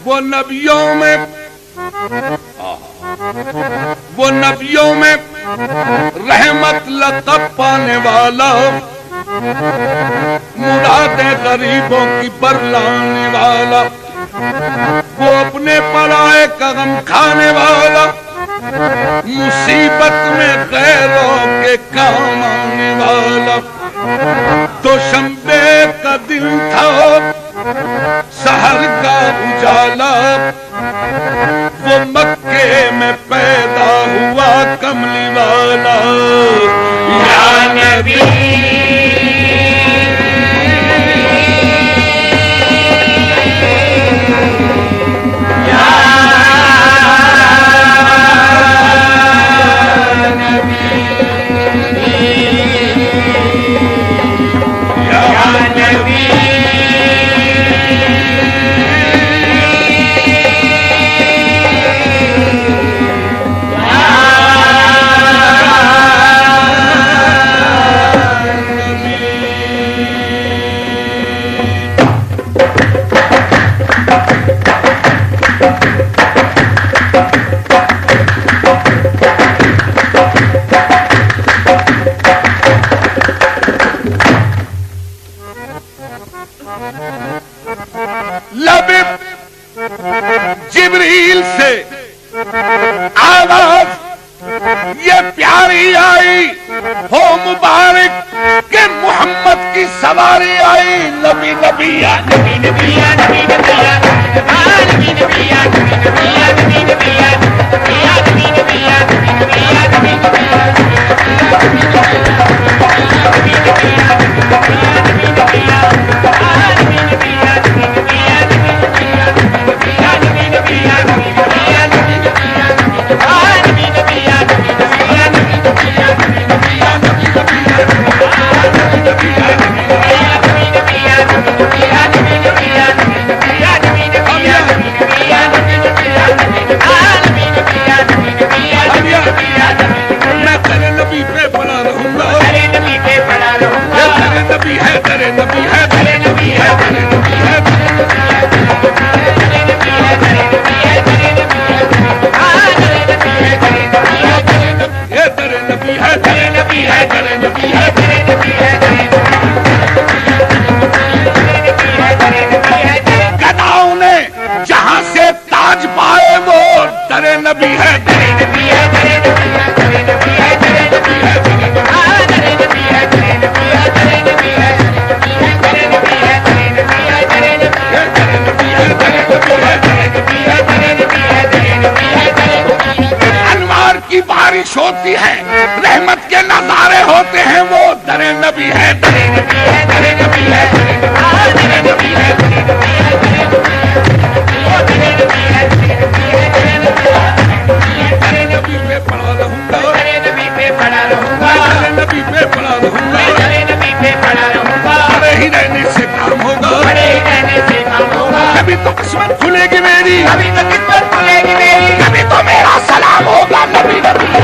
وہ نبیوں میں رحمت لقب پانے والا، مرادیں غریبوں کی برلانے والا، وہ اپنے پرائے کا غم کھانے والا، مصیبت میں غیروں کے کام آنے والا۔ دوشنبے کا دن تھا، سحر کا اجالا، وہ مکے میں پیدا ہوا کملی والا۔ یا نبی جبریل سے آواز یہ پیاری آئی، ہو مبارک کہ محمد کی سواری آئی۔ نبی نبی یا نبی نبی یا نبی نبی یا نبی نبی یا نبی نبی یا نبی نبی یا نبی نبی یا نبی یا نبی نبی ہوتی ہے، رحمت کے نظارے ہوتے ہیں، وہ در نبی ہے، در نبی ہے، در نبی ہے، در نبی ہے، در نبی پہ پڑا رہوں گا، در نبی پہ پڑا رہوں گا، در نبی پہ پڑا رہوں گا، در نبی پہ پڑا رہوں گا، بڑے ہی رہنے سے کام ہوگا، بڑے ہی رہنے سے کام ہوگا، کبھی تو قسمت کھلے گی میری، کبھی تو قسمت کھلے گی میری، کبھی تو میرا سلام ہوگا، نبی نبی ہے۔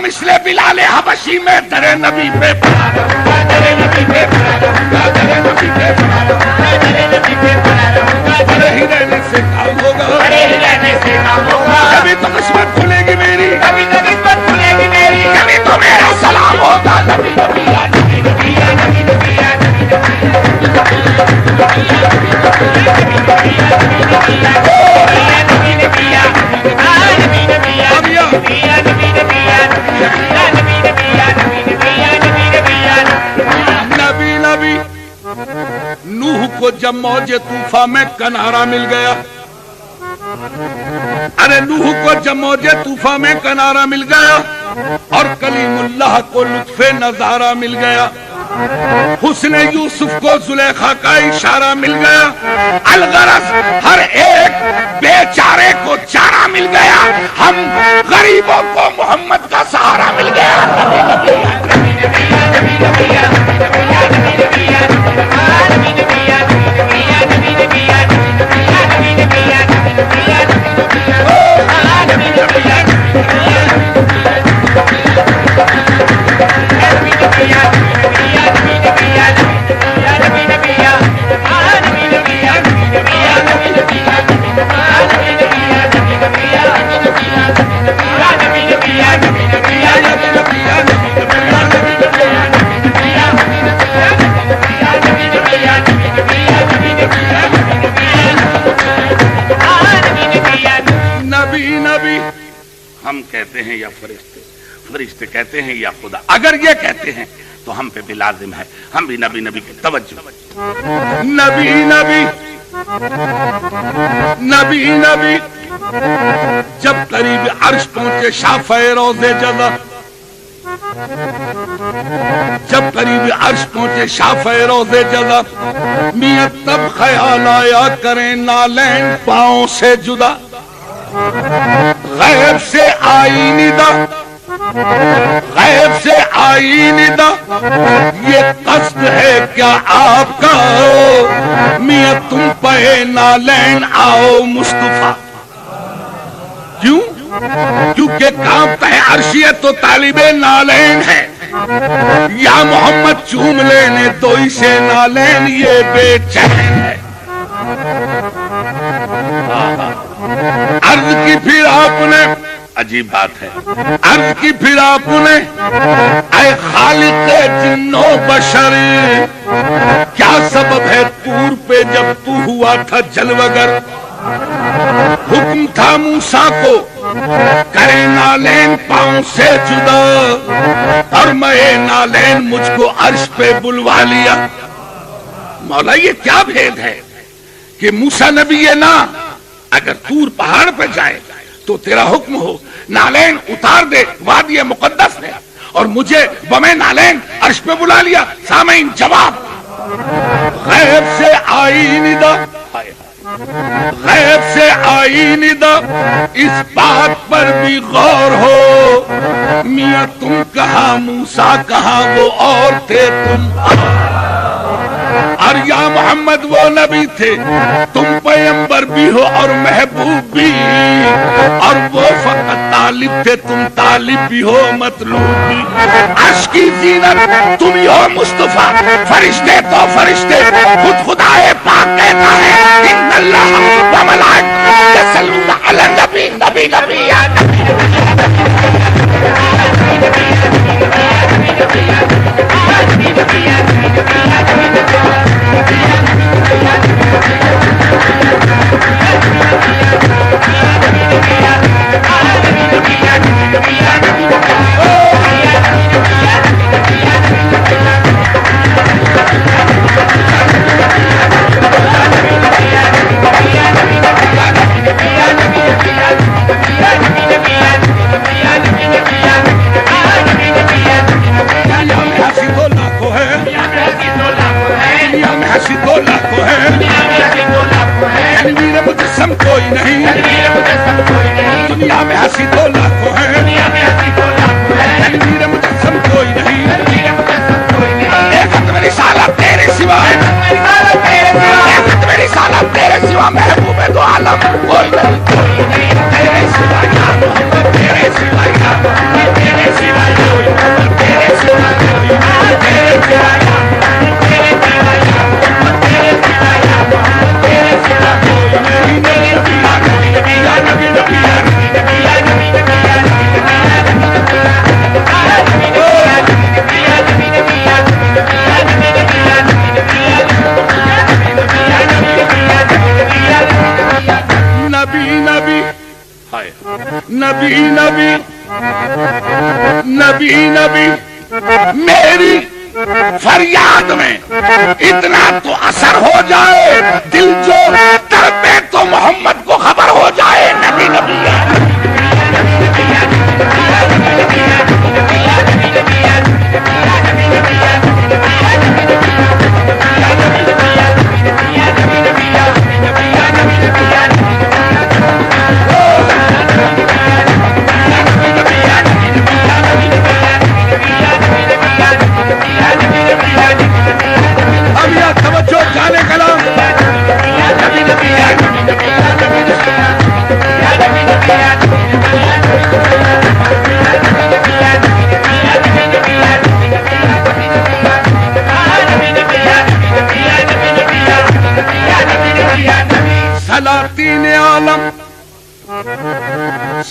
مثل بلال حبشی میں در نبی پہ پڑا رہوں گا، در نبی پہ پڑا رہوں گا، در نبی پہ پڑا رہوں گا، در نبی پہ پڑا رہوں گا، بڑے ہی رہنے سے کام ہوگا، بڑے ہی رہنے سے کام ہوگا، کبھی تو قسمت کھلے گی میری، کبھی تو قسمت کھلے گی میری، کبھی تو میرا سلام ہوگا، نبی نبی یا نبی نبی یا نبی نبی یا نبی نوح کو جب موج طوفان میں کنارہ مل گیا، ارے نوح کو جب موج طوفان میں کنارہ مل گیا اور کلیم اللہ کو لطف نظارہ مل گیا، حسن یوسف کو زلیخا کا اشارہ مل گیا، الغرض ہر ایک بیچارے کو چارہ مل گیا، ہم غریبوں کو محمد کا سہارا مل گیا۔ ہم کہتے ہیں یا فرشتے، فرشتے کہتے ہیں یا خدا، اگر یہ کہتے ہیں تو ہم پہ بھی لازم ہے ہم بھی نبی نبی کی توجہ، نبی نبی نبی نبی۔ جب قریب عرش پہنچے شافع روضے جزا، جب قریب عرش پہنچے شافع روضے جزا، میاں تب خیال آیا کریں نالین پاؤں سے جدا، غیب سے آئی ندا، غیب سے آئی ندا، یہ قصد ہے کیا آپ کا میاں تم پہ نالین آؤ مصطفیٰ؟ کیوں؟ کیونکہ کانپتا ہے عرشیت تو طالب نالین ہے، یا محمد چوم لینے تو اسے نالین یہ بے چین ہے۔ عرض کی پھر آپ نے، عجیب بات ہے، عرض کی پھر آپ نے اے خالق جن و بشر، کیا سبب ہے طور پہ جب تو ہوا تھا جلوگر؟ حکم تھا موسیٰ کو کرے نالین پاؤں سے جدا، اور میں نالین مجھ کو عرش پہ بلوا لیا۔ مولا یہ کیا بھید ہے کہ موسیٰ نبی یہ نہ اگر طور پہاڑ پہ جائے تو تیرا حکم ہو نالین اتار دے، وادی مقدس ہے، اور مجھے بمیں نالین عرش پہ بلا لیا۔ سامعین جواب، غیب سے آئی ندا، غیب سے آئی ندا، اس بات پر بھی غور ہو، میاں تم کہاں موسیٰ کہاں وہ اور تھے تم، اور یا محمد وہ نبی تھے تم پیغمبر بھی ہو اور محبوب بھی، اور وہ فقط طالب تھے تم طالب بھی ہو مطلوب بھی۔ عرش کی زینت تم ہی ہو مصطفیٰ، فرشتے تو فرشتے، خود خدائے پاک کہتا ہے ان اللہ و ملائکۃہ یصلون علی النبی، نبی نبی یا کوئی نہیں، دنیا میں ہنسی تو لاکھوں ہے، تنویر مجسم کوئی نہیں، ایک ختم رسالت تیرے سوا، ایک ختم رسالت تیرے سوا، محبوب دو عالم کوئی نہیں، تیرے سوا یا محمد، تیرے سوا یا محمد، تیرے سوا یا محمد، تیرے سوا یا محمد، تیرے سوا یا محمد، تیرے سوا یا محمد، تیرے سوا یا محمد، تیرے سوا کوئی نہیں۔ نبی نبی نبی نبی، میری فریاد میں اتنا تو اثر ہو جائے، دل جو تڑپے تو محمد کو خبر ہو جائے، نبی نبی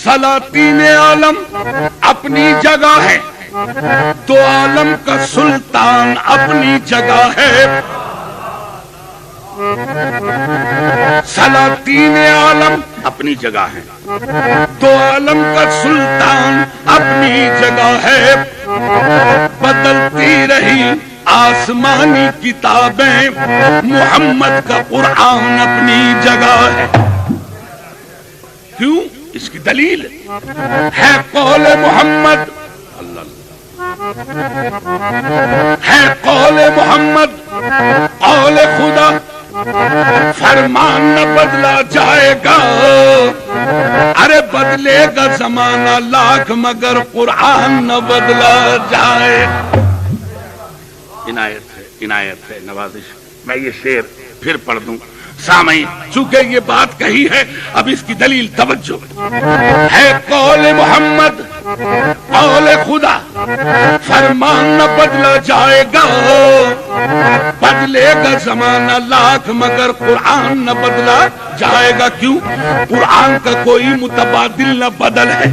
سلاطین عالم اپنی جگہ ہے، تو عالم کا سلطان اپنی جگہ ہے۔ سلاطین عالم اپنی جگہ ہے، تو عالم کا سلطان اپنی جگہ ہے۔ بدلتی رہی آسمانی کتابیں، محمد کا قرآن اپنی جگہ ہے۔ کیوں؟ اس کی دلیل ہے قول محمد، ہے قول محمد قول خدا، فرمان نہ بدلا جائے گا، ارے بدلے گا زمانہ لاکھ مگر قرآن نہ بدلا جائے۔ عنایت ہے نوازش۔ میں یہ شعر پھر پڑھ دوں سامعین، چونکہ یہ بات کہی ہے، اب اس کی دلیل توجہ ہے۔ قول محمد قول خدا، فرمان نہ بدلا جائے گا، بدلے گا زمانہ لاکھ مگر قرآن نہ بدلا جائے گا۔ کیوں؟ قرآن کا کوئی متبادل نہ بدل ہے۔